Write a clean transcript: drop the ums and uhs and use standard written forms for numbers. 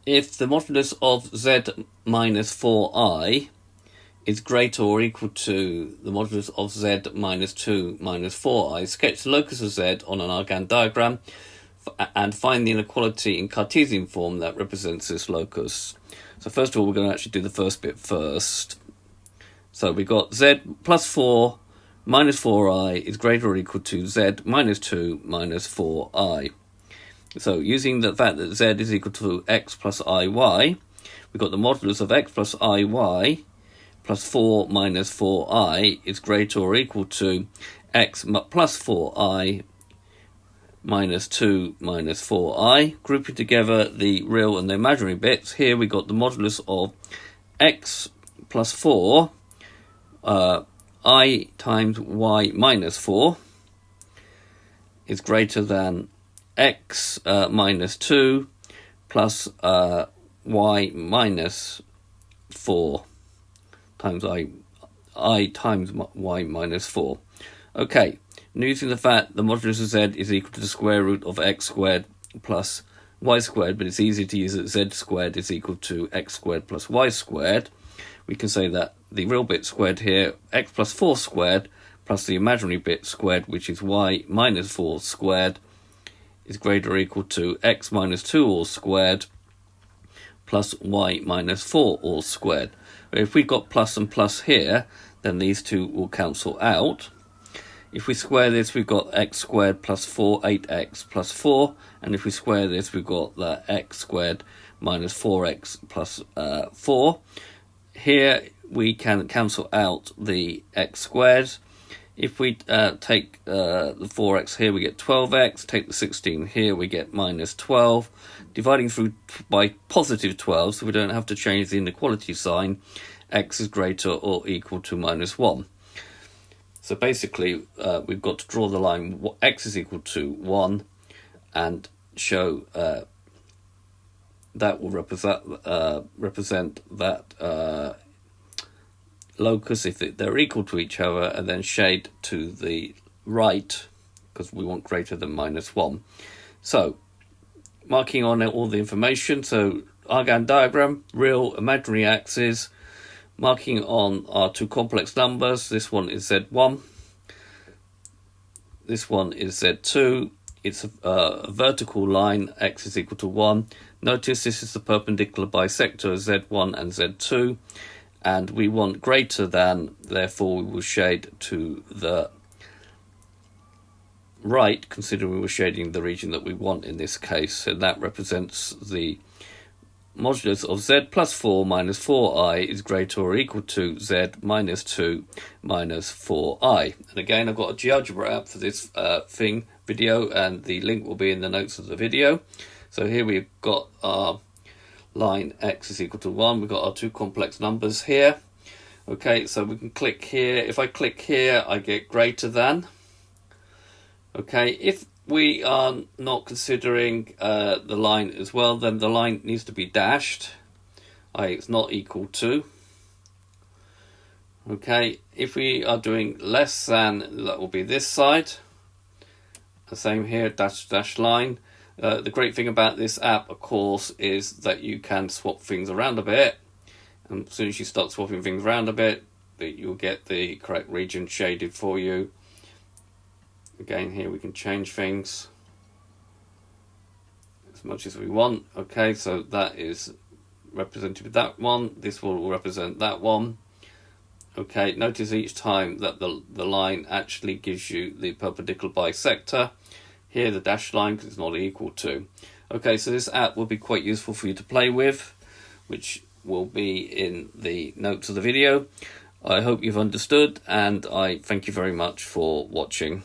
if the modulus of z minus 4i is greater or equal to the modulus of z minus 2 minus 4i, sketch the locus of z on an Argand diagram and find the inequality in Cartesian form that represents this locus. So first of all, we're going to actually do the first bit first. So we've got z plus 4 minus 4i is greater or equal to z minus 2 minus 4i. So using the fact that z is equal to x plus iy, we've got the modulus of x plus iy plus 4 minus 4i is greater or equal to x plus 4i minus 2 minus 4i. Grouping together the real and the imaginary bits, here we got the modulus of x plus 4 I times y minus 4 is greater than x minus 2 plus y minus 4 times I times y minus 4. Okay, and using the fact the modulus of z is equal to the square root of x squared plus y squared, but it's easy to use that z squared is equal to x squared plus y squared, we can say that the real bit squared here, x plus 4 squared, plus the imaginary bit squared, which is y minus 4 squared, is greater or equal to x minus 2 all squared plus y minus 4 all squared. If we've got plus and plus here, then these two will cancel out. If we square this, we've got x squared plus 4, 8x plus 4. And if we square this, we've got the x squared minus 4x plus 4. Here we can cancel out the x squared. If we take the 4x here, we get 12x. Take the 16 here, we get minus 12. Dividing through by positive 12, so we don't have to change the inequality sign, x is greater or equal to minus 1. So basically, we've got to draw the line x is equal to 1 and show that will represent that locus if they're equal to each other, and then shade to the right because we want greater than minus 1. So marking on all the information, so Argand diagram, real imaginary axes, marking on our two complex numbers. This one is z1, this one is z2. It's a vertical line, x is equal to 1. Notice this is the perpendicular bisector z1 and z2, and we want greater than, therefore we will shade to the right, considering we're shading the region that we want in this case, and that represents the modulus of z plus 4 minus 4i is greater or equal to z minus 2 minus 4i. And again, I've got a GeoGebra app for this video, and the link will be in the notes of the video. So here we've got our line x is equal to 1. We've got our two complex numbers here. Okay, so we can click here. If I click here, I get greater than. Okay, if we are not considering the line as well, then the line needs to be dashed, i.e. it's not equal to. Okay, if we are doing less than, that will be this side. The same here, dash line. The great thing about this app, of course, is that you can swap things around a bit. And as soon as you start swapping things around a bit, you'll get the correct region shaded for you. Again, here we can change things as much as we want. Okay, so that is represented with that one. This will represent that one. Okay, notice each time that the line actually gives you the perpendicular bisector. Here the dashed line, because it's not equal to. Okay, so this app will be quite useful for you to play with, which will be in the notes of the video. I hope you've understood, and I thank you very much for watching.